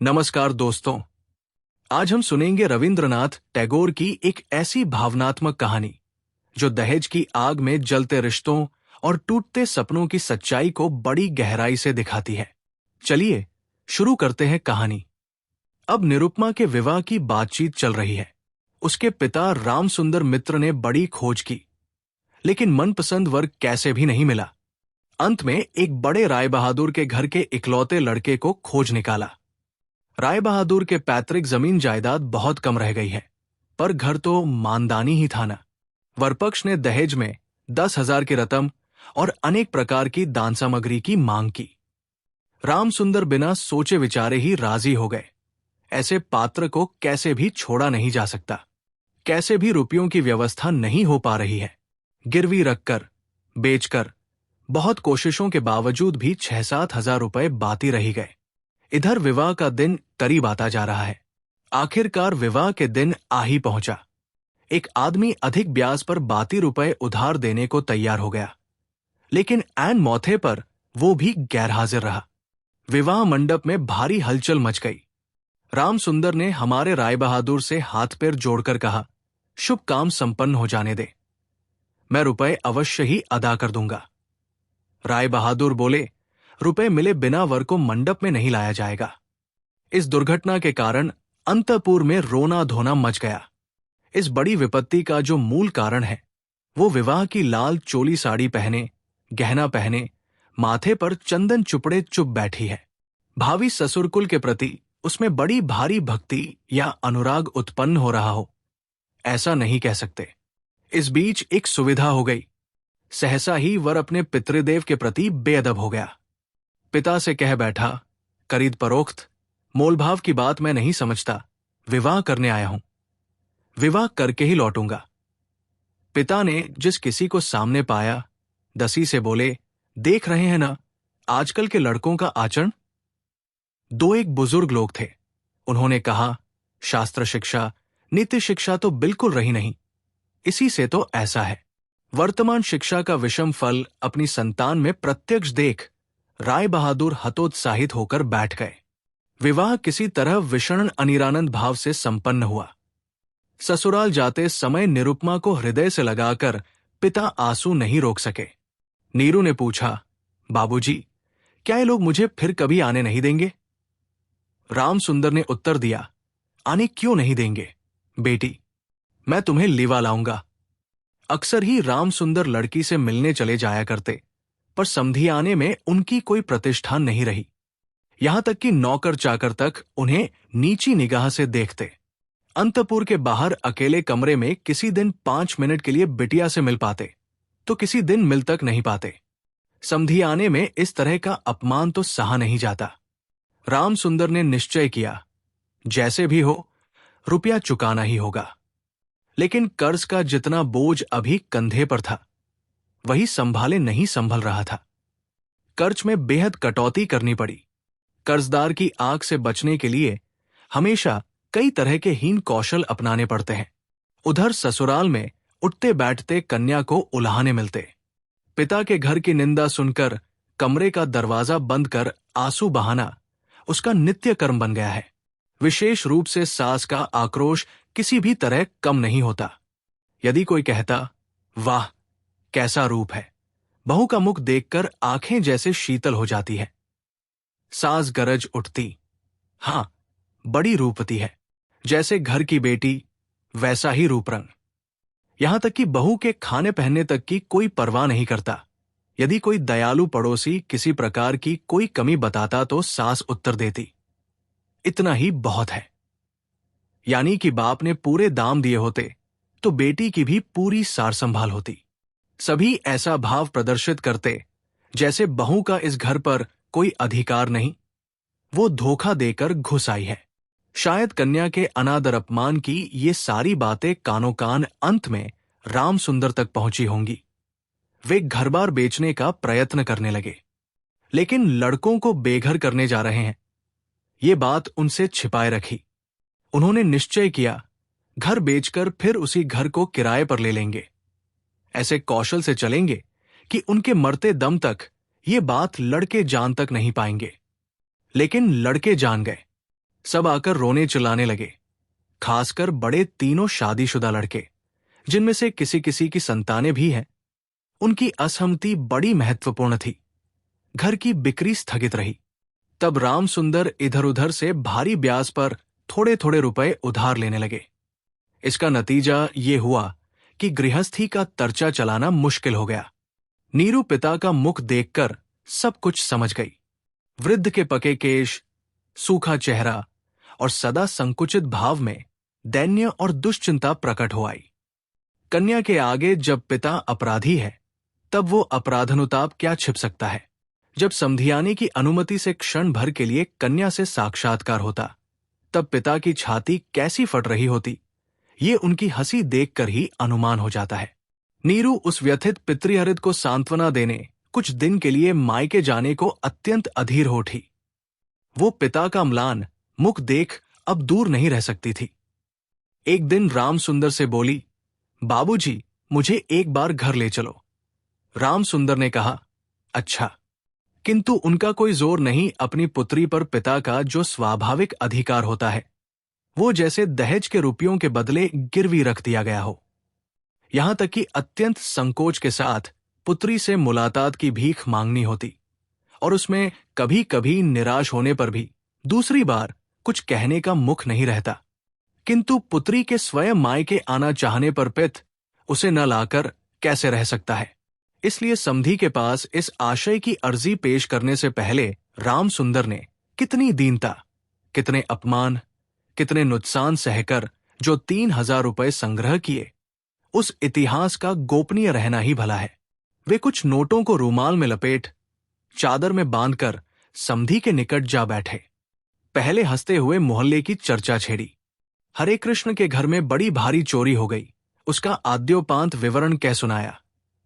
नमस्कार दोस्तों। आज हम सुनेंगे रविंद्रनाथ टैगोर की एक ऐसी भावनात्मक कहानी जो दहेज की आग में जलते रिश्तों और टूटते सपनों की सच्चाई को बड़ी गहराई से दिखाती है। चलिए शुरू करते हैं कहानी। अब निरुपमा के विवाह की बातचीत चल रही है। उसके पिता रामसुंदर मित्र ने बड़ी खोज की, लेकिन मनपसंद वर्ग कैसे भी नहीं मिला। अंत में एक बड़े राय बहादुर के घर के इकलौते लड़के को खोज निकाला। राय बहादुर के पैतृक जमीन जायदाद बहुत कम रह गई है, पर घर तो मानदानी ही था ना। वरपक्ष ने दहेज में 10,000 की रकम और अनेक प्रकार की दान सामग्री की मांग की। रामसुंदर बिना सोचे विचारे ही राजी हो गए। ऐसे पात्र को कैसे भी छोड़ा नहीं जा सकता। कैसे भी रुपयों की व्यवस्था नहीं हो पा रही है। गिरवी रखकर, बेचकर, बहुत कोशिशों के बावजूद भी 6-7 हजार रुपए बाती रही गए। इधर विवाह का दिन करीब आता जा रहा है। आखिरकार विवाह के दिन आ ही पहुंचा। एक आदमी अधिक ब्याज पर बाती रुपए उधार देने को तैयार हो गया, लेकिन ऐन मौके पर वो भी गैर हाजिर रहा। विवाह मंडप में भारी हलचल मच गई। रामसुंदर ने हमारे राय बहादुर से हाथ पैर जोड़कर कहा, शुभ काम संपन्न हो जाने दे, मैं रुपए अवश्य ही अदा कर दूंगा। राय बहादुर बोले, रुपए मिले बिना वर को मंडप में नहीं लाया जाएगा। इस दुर्घटना के कारण अंतपुर में रोना धोना मच गया। इस बड़ी विपत्ति का जो मूल कारण है, वो विवाह की लाल चोली साड़ी पहने, गहना पहने, माथे पर चंदन चुपड़े चुप बैठी है। भावी ससुरकुल के प्रति उसमें बड़ी भारी भक्ति या अनुराग उत्पन्न हो रहा हो, ऐसा नहीं कह सकते। इस बीच एक सुविधा हो गई। सहसा ही वर अपने पितृदेव के प्रति बेअदब हो गया। पिता से कह बैठा, खरीद फरोख्त, मोलभाव की बात मैं नहीं समझता, विवाह करने आया हूं, विवाह करके ही लौटूंगा। पिता ने जिस किसी को सामने पाया, दसी से बोले, देख रहे हैं ना आजकल के लड़कों का आचरण। दो एक बुजुर्ग लोग थे। उन्होंने कहा, शास्त्र शिक्षा, नीति शिक्षा तो बिल्कुल रही नहीं। इसी से तो ऐसा है। वर्तमान शिक्षा का विषम फल अपनी संतान में प्रत्यक्ष देख राय बहादुर हतोत्साहित होकर बैठ गए। विवाह किसी तरह विषण अनिरानंद भाव से संपन्न हुआ। ससुराल जाते समय निरुपमा को हृदय से लगाकर पिता आंसू नहीं रोक सके। नीरू ने पूछा, बाबूजी, क्या ये लोग मुझे फिर कभी आने नहीं देंगे? रामसुंदर ने उत्तर दिया, आने क्यों नहीं देंगे बेटी, मैं तुम्हें लीवा लाऊंगा। अक्सर ही रामसुंदर लड़की से मिलने चले जाया करते, पर समधियाने में उनकी कोई प्रतिष्ठा नहीं रही। यहां तक कि नौकर चाकर तक उन्हें नीची निगाह से देखते। अंतपुर के बाहर अकेले कमरे में किसी दिन 5 मिनट के लिए बिटिया से मिल पाते, तो किसी दिन मिल तक नहीं पाते। समधियाने में इस तरह का अपमान तो सहा नहीं जाता। रामसुंदर ने निश्चय किया, जैसे भी हो रुपया चुकाना ही होगा। लेकिन कर्ज का जितना बोझ अभी कंधे पर था, वही संभाले नहीं संभल रहा था। कर्ज में बेहद कटौती करनी पड़ी। कर्जदार की आग से बचने के लिए हमेशा कई तरह के हीन कौशल अपनाने पड़ते हैं। उधर ससुराल में उठते बैठते कन्या को उल्हाने मिलते। पिता के घर की निंदा सुनकर कमरे का दरवाजा बंद कर आंसू बहाना उसका नित्य कर्म बन गया है। विशेष रूप से सास का आक्रोश किसी भी तरह कम नहीं होता। यदि कोई कहता, वाह कैसा रूप है, बहू का मुख देखकर आंखें जैसे शीतल हो जाती है। सास गरज उठती, हां बड़ी रूपवती है, जैसे घर की बेटी वैसा ही रूप रंग। यहां तक कि बहू के खाने पहनने तक की कोई परवाह नहीं करता। यदि कोई दयालु पड़ोसी किसी प्रकार की कोई कमी बताता तो सास उत्तर देती, इतना ही बहुत है। यानी कि बाप ने पूरे दाम दिए होते तो बेटी की भी पूरी सार संभाल होती। सभी ऐसा भाव प्रदर्शित करते जैसे बहू का इस घर पर कोई अधिकार नहीं, वो धोखा देकर घुस आई है। शायद कन्या के अनादर अपमान की ये सारी बातें कानों कान अंत में रामसुंदर तक पहुंची होंगी। वे घर-बार बेचने का प्रयत्न करने लगे, लेकिन लड़कों को बेघर करने जा रहे हैं, ये बात उनसे छिपाए रखी। उन्होंने निश्चय किया, घर बेचकर फिर उसी घर को किराए पर ले लेंगे। ऐसे कौशल से चलेंगे कि उनके मरते दम तक ये बात लड़के जान तक नहीं पाएंगे। लेकिन लड़के जान गए। सब आकर रोने चिल्लाने लगे, खासकर बड़े तीनों शादीशुदा लड़के, जिनमें से किसी किसी की संतानें भी हैं। उनकी असहमति बड़ी महत्वपूर्ण थी। घर की बिक्री स्थगित रही। तब राम सुंदर इधर उधर से भारी ब्याज पर थोड़े थोड़े रुपए उधार लेने लगे। इसका नतीजा ये हुआ कि गृहस्थी का तरचा चलाना मुश्किल हो गया। नीरू पिता का मुख देखकर सब कुछ समझ गई। वृद्ध के पके केश, सूखा चेहरा और सदा संकुचित भाव में दैन्य और दुश्चिंता प्रकट हो आई। कन्या के आगे जब पिता अपराधी है, तब वो अपराधानुताप क्या छिप सकता है। जब समधियाने की अनुमति से क्षण भर के लिए कन्या से साक्षात्कार होता, तब पिता की छाती कैसी फट रही होती, ये उनकी हंसी देखकर ही अनुमान हो जाता है। नीरू उस व्यथित पितृहृद को सांत्वना देने कुछ दिन के लिए मायके जाने को अत्यंत अधीर हो उठी। वो पिता का म्लान मुख देख अब दूर नहीं रह सकती थी। एक दिन राम सुंदर से बोली, बाबूजी, मुझे एक बार घर ले चलो। राम सुंदर ने कहा, अच्छा। किंतु उनका कोई जोर नहीं अपनी पुत्री पर पिता का जो स्वाभाविक अधिकार होता है, वो जैसे दहेज के रुपयों के बदले गिरवी रख दिया गया हो। यहां तक कि अत्यंत संकोच के साथ पुत्री से मुलाकात की भीख मांगनी होती, और उसमें कभी कभी निराश होने पर भी दूसरी बार कुछ कहने का मुख नहीं रहता। किंतु पुत्री के स्वयं मायके आना चाहने पर पिता उसे न लाकर कैसे रह सकता है। इसलिए समधी के पास इस आशय की अर्जी पेश करने से पहले राम सुंदर ने कितनी दीनता, कितने अपमान, कितने नुकसान सहकर जो 3,000 रुपए संग्रह किए, उस इतिहास का गोपनीय रहना ही भला है। वे कुछ नोटों को रूमाल में लपेट चादर में बांधकर समधी के निकट जा बैठे। पहले हंसते हुए मोहल्ले की चर्चा छेड़ी। हरे कृष्ण के घर में बड़ी भारी चोरी हो गई, उसका आद्योपांत विवरण कह सुनाया।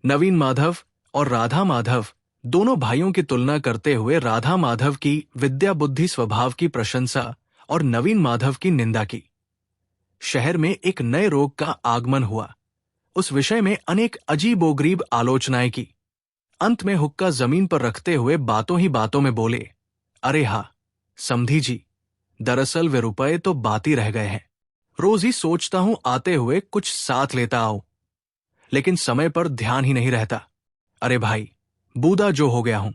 नवीन माधव और राधा माधव दोनों भाइयों की तुलना करते हुए राधा माधव की विद्या बुद्धि स्वभाव की प्रशंसा और नवीन माधव की निंदा की। शहर में एक नए रोग का आगमन हुआ, उस विषय में अनेक अजीबोगरीब आलोचनाएं की। अंत में हुक्का जमीन पर रखते हुए बातों ही बातों में बोले, अरे हा समधी जी, दरअसल वे रुपए तो बाती रह गए हैं। रोज ही सोचता हूं आते हुए कुछ साथ लेता आओ, लेकिन समय पर ध्यान ही नहीं रहता। अरे भाई, बूदा जो हो गया हूं।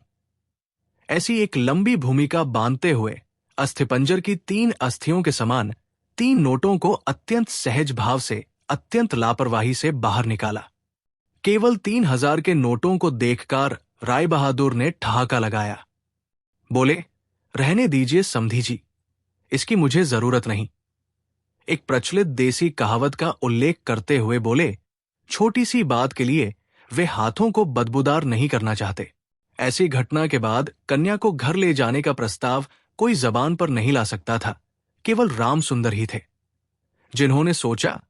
ऐसी एक लंबी भूमिका बांधते हुए अस्थिपंजर की 3 अस्थियों के समान 3 नोटों को अत्यंत सहज भाव से, अत्यंत लापरवाही से बाहर निकाला। केवल 3,000 के नोटों को देखकर राय बहादुर ने ठहाका लगाया। बोले, रहने दीजिए समधी जी, इसकी मुझे जरूरत नहीं। एक प्रचलित देसी कहावत का उल्लेख करते हुए बोले, छोटी सी बात के लिए वे हाथों को बदबूदार नहीं करना चाहते। ऐसी घटना के बाद कन्या को घर ले जाने का प्रस्ताव कोई जबान पर नहीं ला सकता था, केवल राम सुंदर ही थे, जिन्होंने सोचा,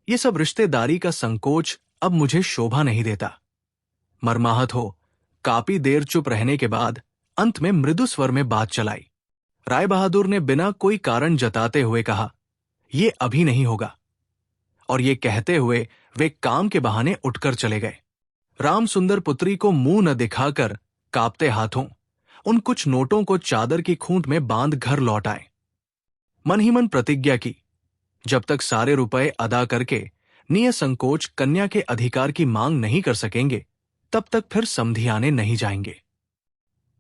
ये सब रिश्तेदारी का संकोच अब मुझे शोभा नहीं देता। मर्माहत हो काफी देर चुप रहने के बाद अंत में मृदु स्वर में बात चलाई। राय बहादुर ने बिना कोई कारण जताते हुए कहा, ये अभी नहीं होगा, और ये कहते हुए वे काम के बहाने उठकर चले गए। राम सुंदर पुत्री को मुंह न दिखाकर कांपते हाथों उन कुछ नोटों को चादर की खूंट में बांध घर लौट आए। मन ही मन प्रतिज्ञा की, जब तक सारे रुपए अदा करके निसंकोच कन्या के अधिकार की मांग नहीं कर सकेंगे, तब तक फिर समधियाने नहीं जाएंगे।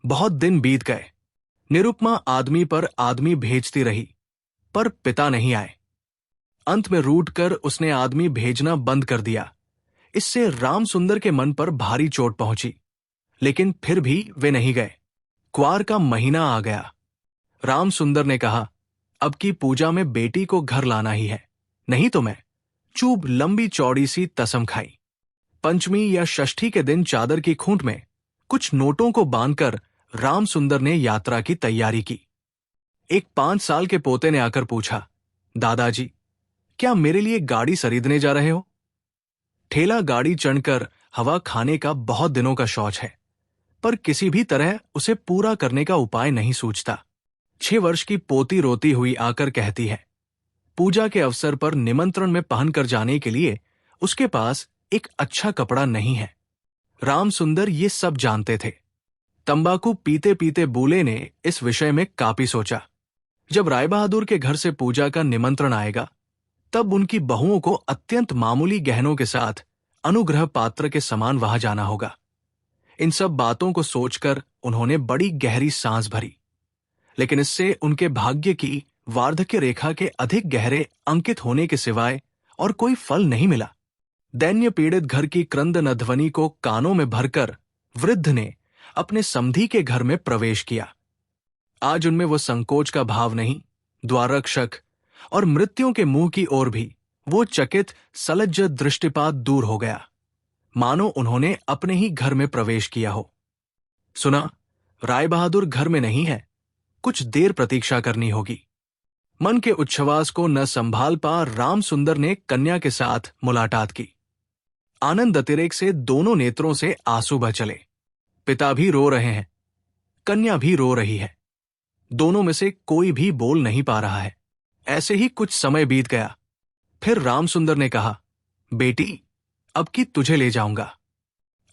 बहुत दिन बीत गए। निरुपमा आदमी पर आदमी भेजती रही, पर पिता नहीं आए। अंत में रूठकर उसने आदमी भेजना बंद कर दिया। इससे राम सुंदर के मन पर भारी चोट पहुंची, लेकिन फिर भी वे नहीं गए। क्वार का महीना आ गया। राम सुंदर ने कहा, अब की पूजा में बेटी को घर लाना ही है, नहीं तो मैं चूब लंबी चौड़ी सी तसम खाई। पंचमी या षष्ठी के दिन चादर की खूंट में कुछ नोटों को बांधकर राम सुंदर ने यात्रा की तैयारी की। एक 5 साल के पोते ने आकर पूछा, दादाजी, क्या मेरे लिए गाड़ी खरीदने जा रहे हो? ठेला गाड़ी चढ़कर हवा खाने का बहुत दिनों का शौच है, पर किसी भी तरह उसे पूरा करने का उपाय नहीं सूझता। 6 वर्ष की पोती रोती हुई आकर कहती है, पूजा के अवसर पर निमंत्रण में पहनकर जाने के लिए उसके पास एक अच्छा कपड़ा नहीं है। राम सुंदर ये सब जानते थे। तंबाकू पीते पीते बूले ने इस विषय में काफी सोचा। जब राय बहादुर के घर से पूजा का निमंत्रण आएगा, तब उनकी बहुओं को अत्यंत मामूली गहनों के साथ अनुग्रह पात्र के समान वहां जाना होगा। इन सब बातों को सोचकर उन्होंने बड़ी गहरी सांस भरी, लेकिन इससे उनके भाग्य की वार्धक्य रेखा के अधिक गहरे अंकित होने के सिवाय और कोई फल नहीं मिला। दैन्य पीड़ित घर की क्रंदन ध्वनि को कानों में भरकर वृद्ध ने अपने समधी के घर में प्रवेश किया। आज उनमें वो संकोच का भाव नहीं, द्वाररक्षक और मृत्युओं के मुंह की ओर भी वो चकित सलज्ज दृष्टिपात दूर हो गया, मानो उन्होंने अपने ही घर में प्रवेश किया हो। सुना, राय बहादुर घर में नहीं है, कुछ देर प्रतीक्षा करनी होगी। मन के उच्छ्वास को न संभाल पा राम सुंदर ने कन्या के साथ मुलाकात की। आनंद अतिरेक से दोनों नेत्रों से आंसू बह चले। पिता भी रो रहे हैं, कन्या भी रो रही है। दोनों में से कोई भी बोल नहीं पा रहा है। ऐसे ही कुछ समय बीत गया। फिर राम सुंदर ने कहा, बेटी, अब की तुझे ले जाऊंगा,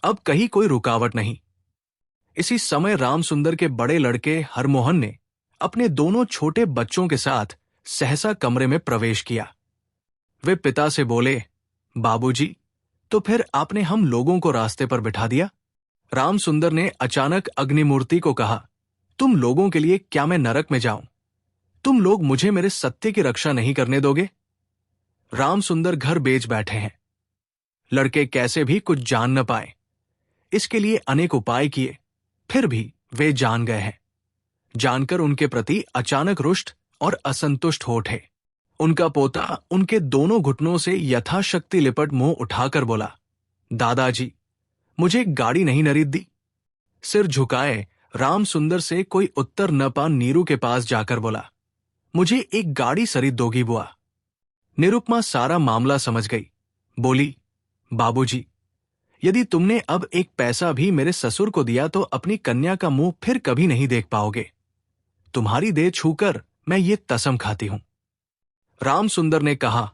अब कहीं कोई रुकावट नहीं। इसी समय राम सुंदर के बड़े लड़के हरमोहन ने अपने दोनों छोटे बच्चों के साथ सहसा कमरे में प्रवेश किया। वे पिता से बोले, बाबूजी, तो फिर आपने हम लोगों को रास्ते पर बिठा दिया। राम सुंदर ने अचानक अग्निमूर्ति को कहा, तुम लोगों के लिए क्या मैं नरक में जाऊं? तुम लोग मुझे मेरे सत्य की रक्षा नहीं करने दोगे? राम सुंदर घर बेच बैठे हैं। लड़के कैसे भी कुछ जान न पाए, इसके लिए अनेक उपाय किए, फिर भी वे जान गए हैं। जानकर उनके प्रति अचानक रुष्ट और असंतुष्ट हो उठे। उनका पोता उनके दोनों घुटनों से यथाशक्ति लिपट मुंह उठाकर बोला, दादाजी, मुझे एक गाड़ी नहीं खरीद दी। सिर झुकाए राम सुंदर से कोई उत्तर न पा नीरू के पास जाकर बोला, मुझे एक गाड़ी खरीद दोगी बुआ? निरुपमा सारा मामला समझ गई। बोली, बाबूजी, यदि तुमने अब एक पैसा भी मेरे ससुर को दिया तो अपनी कन्या का मुंह फिर कभी नहीं देख पाओगे। तुम्हारी देह छूकर मैं ये कसम खाती हूं। राम सुंदर ने कहा,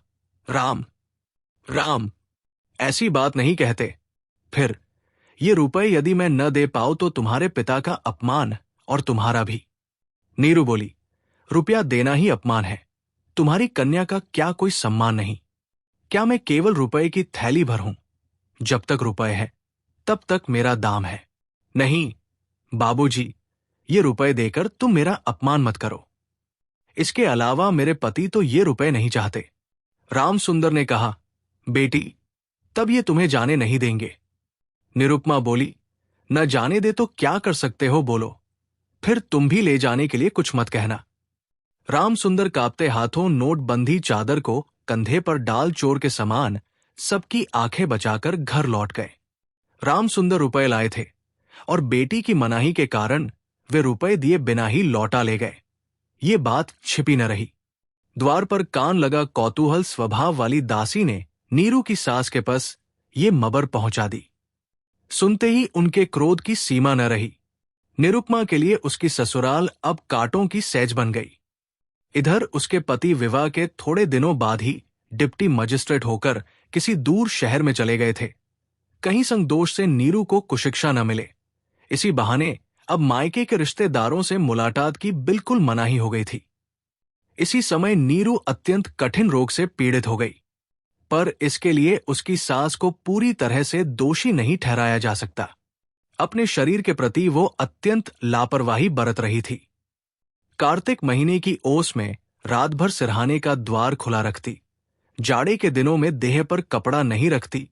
राम, राम, ऐसी बात नहीं कहते। फिर ये रुपए यदि मैं न दे पाऊं तो तुम्हारे पिता का अपमान और तुम्हारा भी। नीरू बोली, रुपया देना ही अपमान है, तुम्हारी कन्या का क्या कोई सम्मान नहीं? क्या मैं केवल रुपए की थैली भर हूं? जब तक रुपए है तब तक मेरा दाम है। नहीं बाबूजी, ये रुपए देकर तुम मेरा अपमान मत करो। इसके अलावा मेरे पति तो ये रुपए नहीं चाहते। राम सुंदर ने कहा, बेटी, तब ये तुम्हें जाने नहीं देंगे। निरुपमा बोली, न जाने दे तो क्या कर सकते हो, बोलो, फिर तुम भी ले जाने के लिए कुछ मत कहना। राम सुंदर कांपते हाथों नोटबंदी चादर को कंधे पर डाल चोर के समान सबकी आंखें बचाकर घर लौट गए। राम सुंदर रुपए लाए थे और बेटी की मनाही के कारण वे रुपए दिए बिना ही लौटा ले गए। ये बात छिपी न रही। द्वार पर कान लगा कौतूहल स्वभाव वाली दासी ने नीरू की सास के पास ये मबर पहुंचा दी। सुनते ही उनके क्रोध की सीमा न रही। निरुपमा के लिए उसकी ससुराल अब कांटों की सैज बन गई। इधर उसके पति विवाह के थोड़े दिनों बाद ही डिप्टी मजिस्ट्रेट होकर किसी दूर शहर में चले गए थे। कहीं संग दोष से नीरू को कुशिक्षा न मिले, इसी बहाने अब मायके के रिश्तेदारों से मुलाकात की बिल्कुल मनाही हो गई थी। इसी समय नीरू अत्यंत कठिन रोग से पीड़ित हो गई, पर इसके लिए उसकी सास को पूरी तरह से दोषी नहीं ठहराया जा सकता। अपने शरीर के प्रति वो अत्यंत लापरवाही बरत रही थी। कार्तिक महीने की ओस में रात भर सिरहाने का द्वार खुला रखती, जाड़े के दिनों में देह पर कपड़ा नहीं रखती,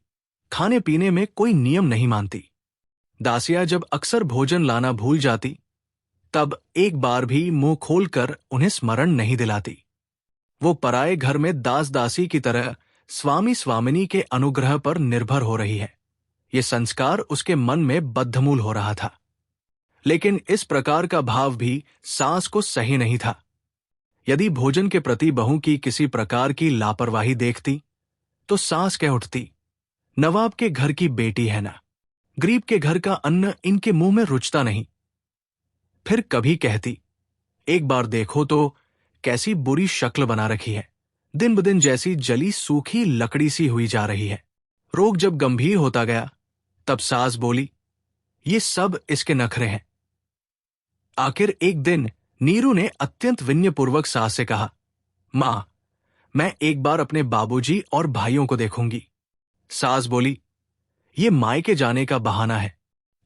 खाने पीने में कोई नियम नहीं मानती। दासिया जब अक्सर भोजन लाना भूल जाती, तब एक बार भी मुंह खोलकर उन्हें स्मरण नहीं दिलाती। वो पराये घर में दास दासी की तरह स्वामी स्वामिनी के अनुग्रह पर निर्भर हो रही है। ये संस्कार उसके मन में बद्धमूल हो रहा था। लेकिन इस प्रकार का भाव भी सास को सही नहीं था। यदि भोजन के प्रति बहू की किसी प्रकार की लापरवाही देखती तो सास कह उठती, नवाब के घर की बेटी है ना, गरीब के घर का अन्न इनके मुंह में रुचता नहीं। फिर कभी कहती, एक बार देखो तो कैसी बुरी शक्ल बना रखी है, दिन ब दिन जैसी जली सूखी लकड़ी सी हुई जा रही है। रोग जब गंभीर होता गया तब सास बोली, ये सब इसके नखरे हैं। आखिर एक दिन नीरू ने अत्यंत विनयपूर्वक सास से कहा, मां, मैं एक बार अपने बाबूजी और भाइयों को देखूंगी। सास बोली, ये मायके जाने का बहाना है,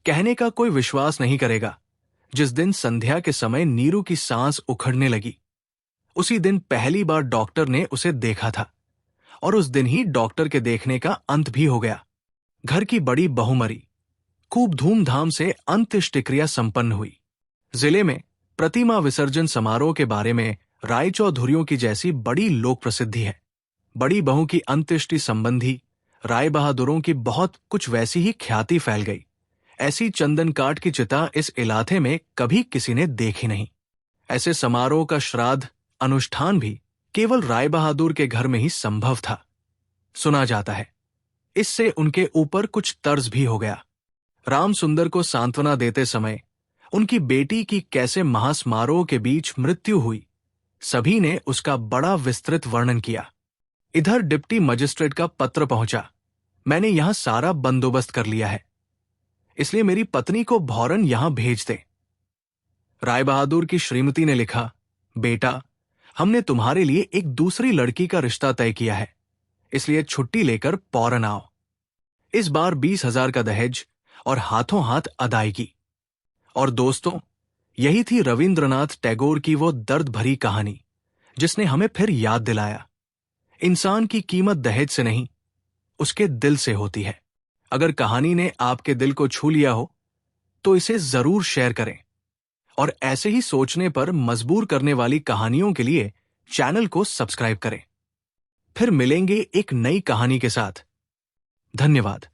कहने का कोई विश्वास नहीं करेगा। जिस दिन संध्या के समय नीरू की सांस उखड़ने लगी, उसी दिन पहली बार डॉक्टर ने उसे देखा था, और उस दिन ही डॉक्टर के देखने का अंत भी हो गया। घर की बड़ी बहू मरी। खूब धूमधाम से अंत्येष्टि क्रिया संपन्न हुई। जिले में प्रतिमा विसर्जन समारोह के बारे में रायचौधुरियों की जैसी बड़ी लोक प्रसिद्धि है। बड़ी बहू की अंत्येष्टि संबंधी राय बहादुरों की बहुत कुछ वैसी ही ख्याति फैल गई। ऐसी चंदन काठ की चिता इस इलाके में कभी किसी ने देखी नहीं। ऐसे समारोह का श्राद्ध अनुष्ठान भी केवल राय बहादुर के घर में ही संभव था। सुना जाता है इससे उनके ऊपर कुछ तर्ज भी हो गया। राम सुंदर को सांत्वना देते समय उनकी बेटी की कैसे महासमारोह के बीच मृत्यु हुई, सभी ने उसका बड़ा विस्तृत वर्णन किया। इधर डिप्टी मजिस्ट्रेट का पत्र पहुंचा। मैंने यहां सारा बंदोबस्त कर लिया है, इसलिए मेरी पत्नी को भौरन यहां भेज दे। राय बहादुर की श्रीमती ने लिखा, बेटा, हमने तुम्हारे लिए एक दूसरी लड़की का रिश्ता तय किया है, इसलिए छुट्टी लेकर पौरन आओ। इस बार 20,000 का दहेज और हाथों हाथ अदायगी। और दोस्तों, यही थी रविंद्रनाथ टैगोर की वो दर्द भरी कहानी जिसने हमें फिर याद दिलाया, इंसान की कीमत दहेज से नहीं, उसके दिल से होती है। अगर कहानी ने आपके दिल को छू लिया हो तो इसे जरूर शेयर करें, और ऐसे ही सोचने पर मजबूर करने वाली कहानियों के लिए चैनल को सब्सक्राइब करें। फिर मिलेंगे एक नई कहानी के साथ। धन्यवाद।